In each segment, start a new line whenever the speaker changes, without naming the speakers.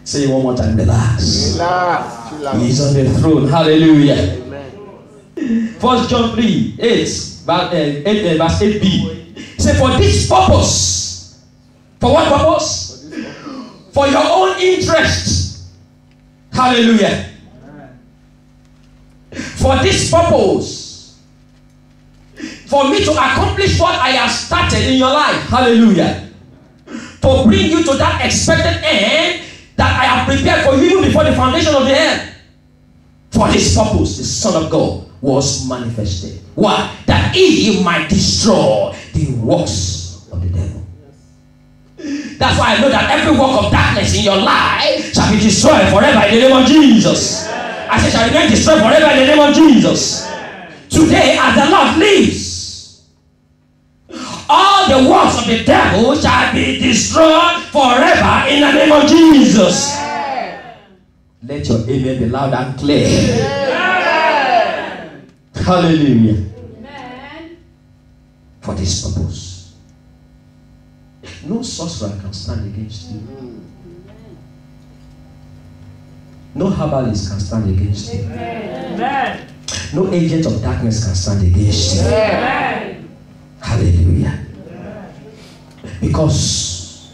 Say it one more time. Relax.
Relax.
He's on the throne. Hallelujah.
Amen.
1 John 3, 8, verse 8b. Say, for this purpose. For what purpose? For your own interest. Hallelujah. For this purpose. For me to accomplish what I have started in your life. Hallelujah. To bring you to that expected end that I have prepared for you even before the foundation of the earth. For this purpose, the Son of God was manifested. Why? That he might destroy the works of the devil. That's why I know that every work of darkness in your life shall be destroyed forever in the name of Jesus. I say, shall remain destroyed forever in the name of Jesus. Today, as the Lord lives, all the works of the devil shall be destroyed forever in the name of Jesus. Let your amen be loud and clear. Amen. Hallelujah. Amen. For this purpose. No sorcerer can stand against you. No herbalist can stand against you. Amen. No agent of darkness can stand against you. Amen. Hallelujah. Because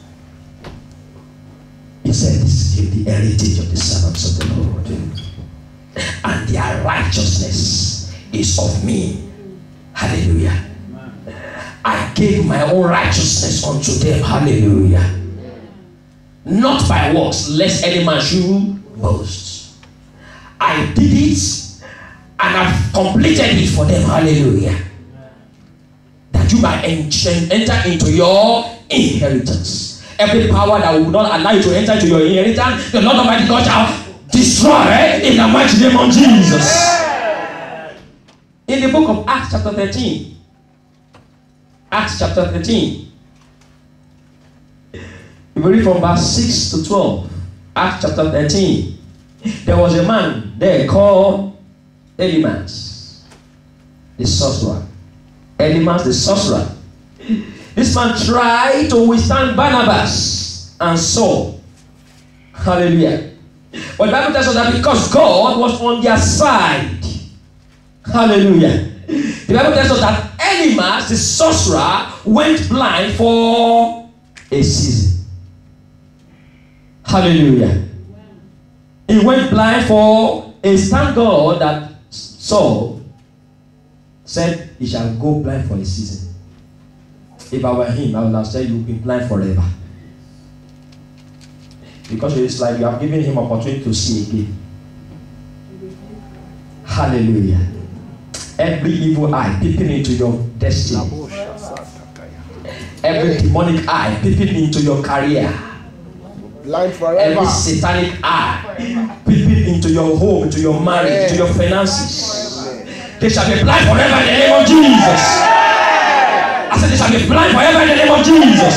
he said, this is the heritage of the servants of the Lord, and their righteousness is of me. Hallelujah. I gave my own righteousness unto them. Hallelujah. Not by works, lest any man should boast. I did it and I've completed it for them. Hallelujah. That you might enter into your inheritance. Every power that will not allow you to enter into your inheritance, the Lord Almighty God shall destroy in the mighty name of Jesus. In the book of Acts chapter 13. Acts chapter 13. We read from verse 6 to 12. Acts chapter 13. There was a man there called Elymas, the sorcerer. Elymas the sorcerer. This man tried to withstand Barnabas and Saul. Hallelujah. But the Bible tells us that because God was on their side. Hallelujah. The Bible tells us that Elymas, the sorcerer, went blind for a season. Hallelujah. He went blind for a season. Thank God that Saul said he shall go blind for a season. If I were him, I would have said you'll be blind forever. Because it's like you have given him opportunity to see again. Hallelujah. Every evil eye peeping into your destiny. Every demonic eye peeping into your career.
Blind forever.
Every satanic eye peeping into your home, into your marriage, into your finances. They shall be blind forever in the name of Jesus. I said they shall be blind forever in the name of Jesus.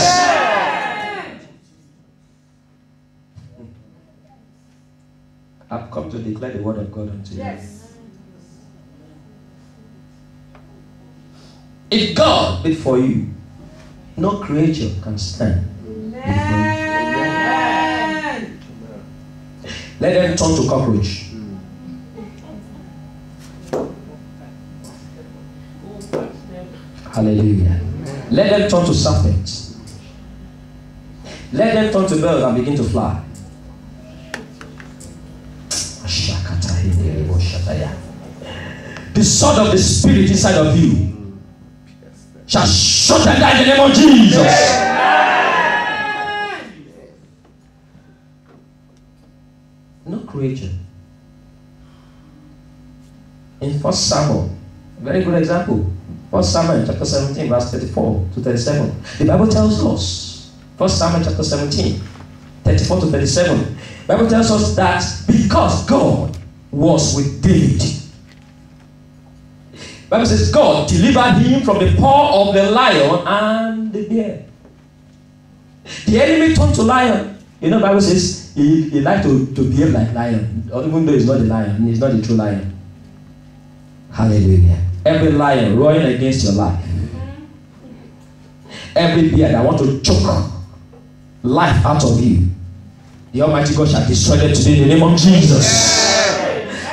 I've come to declare the word of God unto you. Yes. If God be for you, no creature can stand. Amen. Let them turn to cockroach. Hallelujah. Let them turn to serpents. Let them turn to birds and begin to fly. The sword of the Spirit inside of you shall shut them down in the name of Jesus. No creature. In 1 Samuel, very good example. 1 Samuel chapter 17, verse 34 to 37. The Bible tells us, 1 Samuel chapter 17, 34 to 37. The Bible tells us that because God was with David, the Bible says God delivered him from the paw of the lion and the bear. The enemy turned to lion. You know, the Bible says he liked to behave like lion, even though he's not the lion, he's not the true lion. Hallelujah. Every lion roaring against your life. Every bear that wants to choke life out of you. The Almighty God shall destroy them today in the name of Jesus.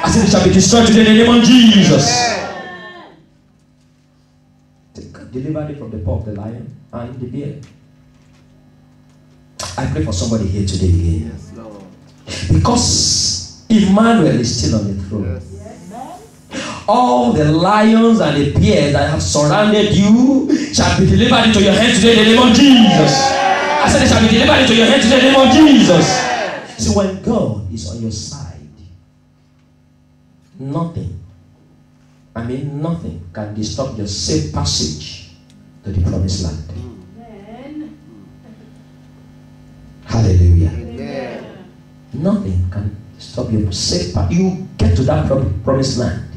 I said, they shall be destroyed today in the name of Jesus. Deliver them from the paw of the lion and the bear. I pray for somebody here today again.
Yes, Lord.
Because Emmanuel is still on the throne.
Yes.
All the lions and the bears that have surrounded you shall be delivered into your hands today in the name of Jesus. I said they shall be delivered into your hands today in the name of Jesus. See, when God is on your side, nothing can disturb your safe passage to the promised land.
Amen.
Hallelujah.
Amen.
Nothing can stop your safe path. You get to that promised land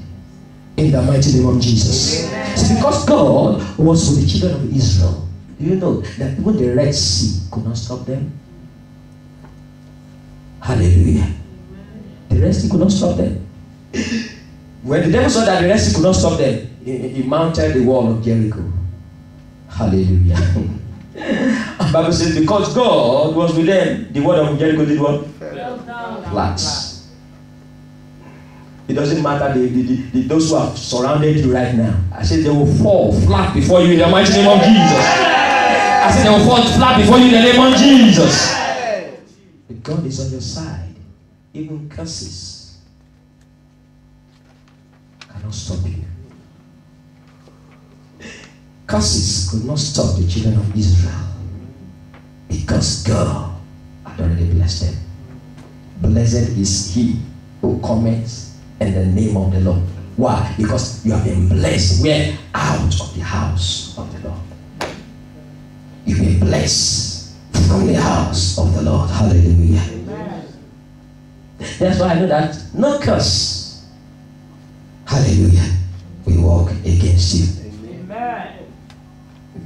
in the mighty name of Jesus. See, because God was with the children of Israel, do you know that even the Red Sea could not stop them? Hallelujah. The Red Sea could not stop them. When the devil saw that the Red Sea could not stop them, he mounted the wall of Jericho. Hallelujah. The Bible says because God was with them, the wall of Jericho did what? Flat. It doesn't matter those who have surrounded you right now. I said they will fall flat before you in the mighty name of Jesus. I said they will fall flat before you in the name of Jesus. If God is on your side, even curses cannot stop you. Curses could not stop the children of Israel because God had already blessed them. Blessed is he who cometh in the name of the Lord. Why? Because you have been blessed. We're out of the house of the Lord. You've been blessed from the house of the Lord. Hallelujah. Amen. That's why I know that no curse, hallelujah, will walk against you.
Amen.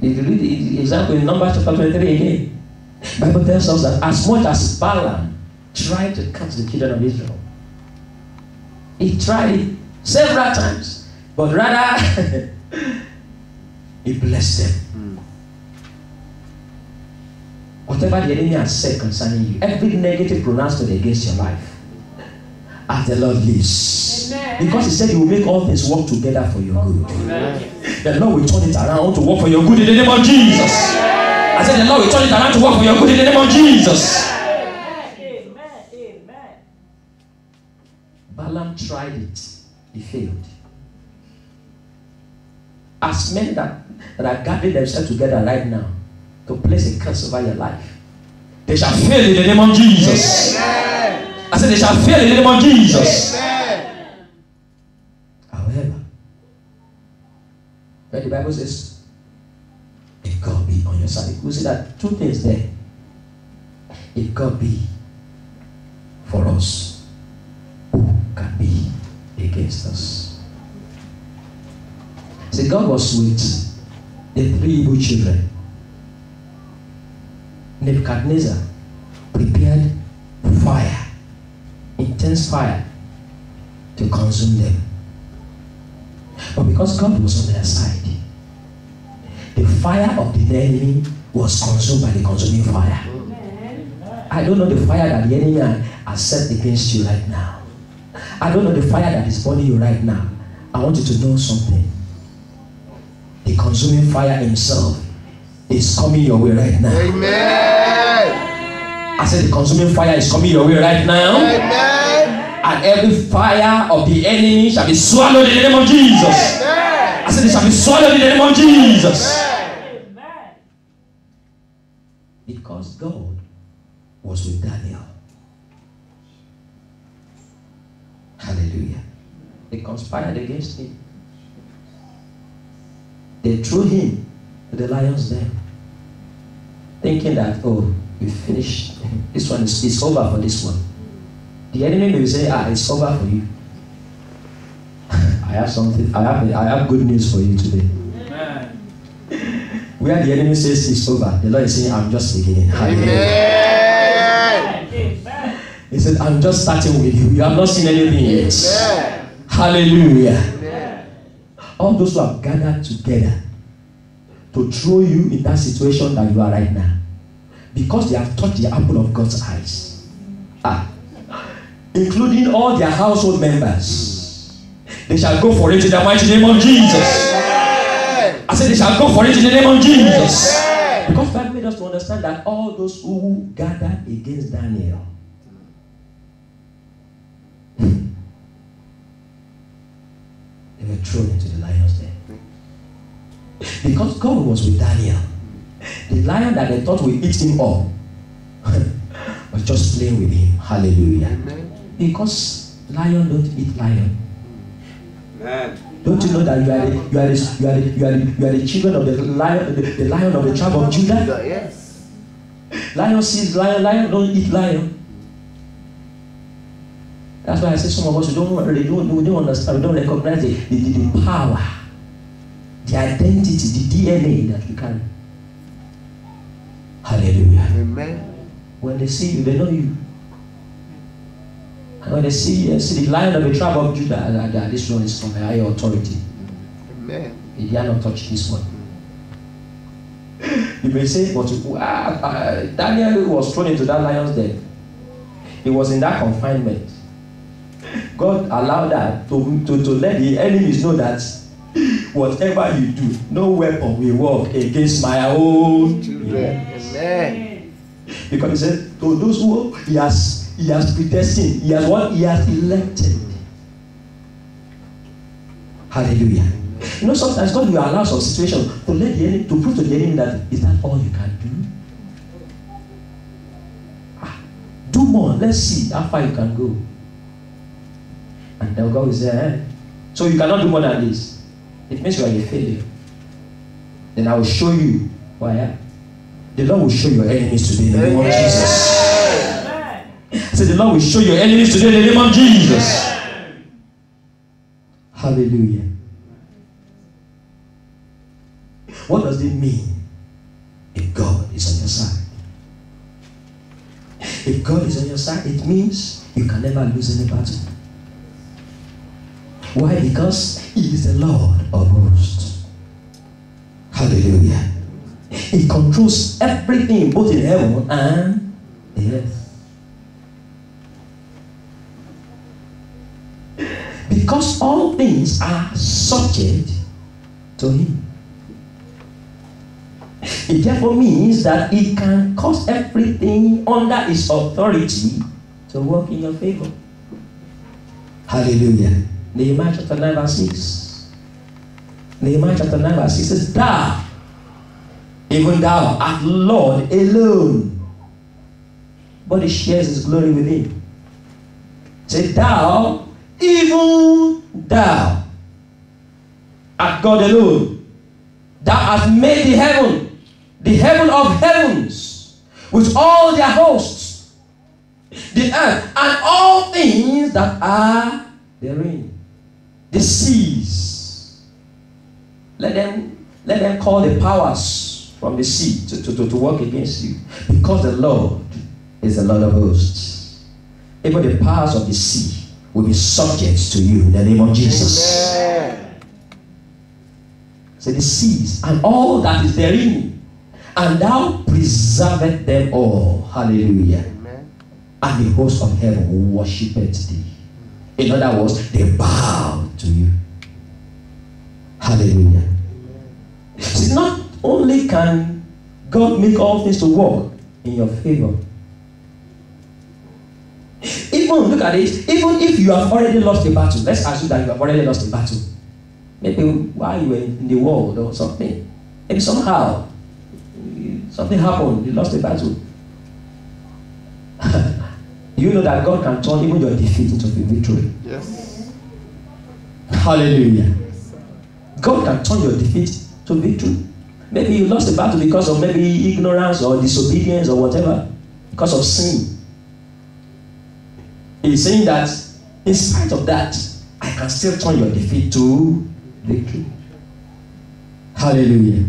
If you read the example in Numbers chapter 23 again, the Bible tells us that as much as Balaam tried to catch the children of Israel, he tried it several times, but rather he blessed them. Whatever the enemy has said concerning you, every negative pronounced against your life, as the Lord lives. Amen. Because he said he will make all things work together for your good. Amen. The Lord will turn it around to work for your good in the name of Jesus. Amen. I said the Lord will turn it around to work for your good in the name of Jesus. Amen. Amen. Balaam tried it. He failed. As men that are gathering themselves together right now to place a curse over your life, they shall fail in the name of Jesus. Amen. I said they shall fail in the name of Jesus. Amen. However, when the Bible says, if God be on your side, we see that two things there. If God be for us, who can be against us? See, God was with the three Hebrew children. Nebuchadnezzar prepared fire, intense fire, to consume them. But because God was on their side, the fire of the enemy was consumed by the consuming fire. Amen. I don't know the fire that the enemy has set against you right now. I don't know the fire that is burning you right now. I want you to know something. The consuming fire himself is coming your way right now. Amen. I said the consuming fire is coming your way right now. Amen. And every fire of the enemy shall be swallowed in the name of Jesus. Amen. I said it shall be swallowed in the name of Jesus. Amen. Because God was with Daniel. Hallelujah. They conspired against him. They threw him to the lion's den, thinking that, oh, we finished. This one is over for this one. The enemy may say, it's over for you. I have good news for you today. Amen. Where the enemy says it's over, the Lord is saying, I'm just beginning. Amen. Amen. He said, I'm just starting with you. You have not seen anything yet. Amen. Hallelujah. Amen. All those who have gathered together to throw you in that situation that you are right now, because they have touched the apple of God's eyes, including all their household members. They shall go for it in the mighty name of Jesus. I said they shall go for it in the name of Jesus. Because God made us to understand that all those who gathered against Daniel, they were thrown into the lion's den. Because God was with Daniel, the lion that they thought would eat him up was just playing with him. Hallelujah. Amen. Because lion don't eat lion. Amen. Don't you know that you are the children of the lion of the tribe of Judah?
Yes.
Lion sees lion, lion don't eat lion. That's why I say some of us we don't understand, we don't recognize the power, the identity, the DNA that we carry. Hallelujah.
Amen.
When they see you, they know you. And when they see the lion of the tribe of Judah, this one is from a higher authority.
Amen.
He dare not touch this one. You may say, but Daniel was thrown into that lion's den. He was in that confinement. God allowed that to let the enemies know that whatever you do, no weapon will work against my own children.
Amen.
Because he said, to those who he has predestined, he has what? He has elected. Hallelujah. You know, sometimes God will allow some situation to let the enemy, to prove to the enemy that is that all you can do? Do more. Let's see how far you can go. And then God will say, so you cannot do more than this. It means you are a failure. Then I will show you who I am. The Lord will show your enemies today in the name of Jesus. Say, the Lord will show your enemies today in the name of Jesus. Hallelujah. What does it mean if God is on your side? If God is on your side, it means you can never lose any battle. Why? Because He is the Lord of hosts. Hallelujah. He controls everything, both in heaven and the earth. Because all things are subject to Him. It therefore means that He can cause everything under His authority to work in your favor. Hallelujah. Nehemiah chapter 9 verse 6. Nehemiah chapter 9 verse 6 says, Thou, even thou art Lord alone, but He shares His glory with Him. Say, Thou, even thou art God alone. Thou hast made the heaven of heavens, with all their hosts, the earth, and all things that are therein. The seas. Let them call the powers from the sea to work against you. Because the Lord is the Lord of hosts. Even the powers of the sea will be subject to you in the name of Jesus. Amen. So the seas and all that is therein, and thou preservest them all. Hallelujah. Amen. And the host of heaven worshipeth thee. In other words, they bow to you. Hallelujah. See, not only can God make all things to work in your favor, even look at it, even if you have already lost a battle, let's assume that you have already lost a battle. Maybe while you were in the world or something, maybe somehow something happened, you lost a battle. You know that God can turn even your defeat into a victory. Yes. Hallelujah. God can turn your defeat to victory. Maybe you lost the battle because of maybe ignorance or disobedience or whatever, because of sin. He's saying that in spite of that, I can still turn your defeat to victory. Hallelujah.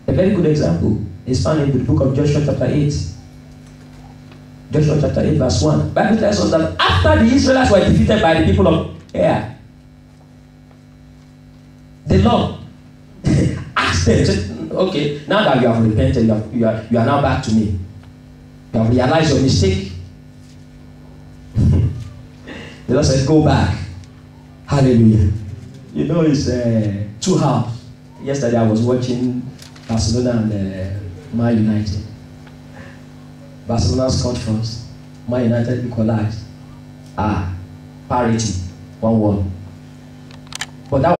A very good example is found in the book of Joshua chapter 8. Joshua chapter 8 verse 1. The Bible tells us that after the Israelites were defeated by the people of Ai, the Lord asked them, said, okay, now that you have repented, you are now back to me. You have realized your mistake. The Lord said, go back. Hallelujah. You know, it's 2 halves. Yesterday I was watching Barcelona and Man United. Barcelona scored first. Man United equalized. Parity. 1-1. But that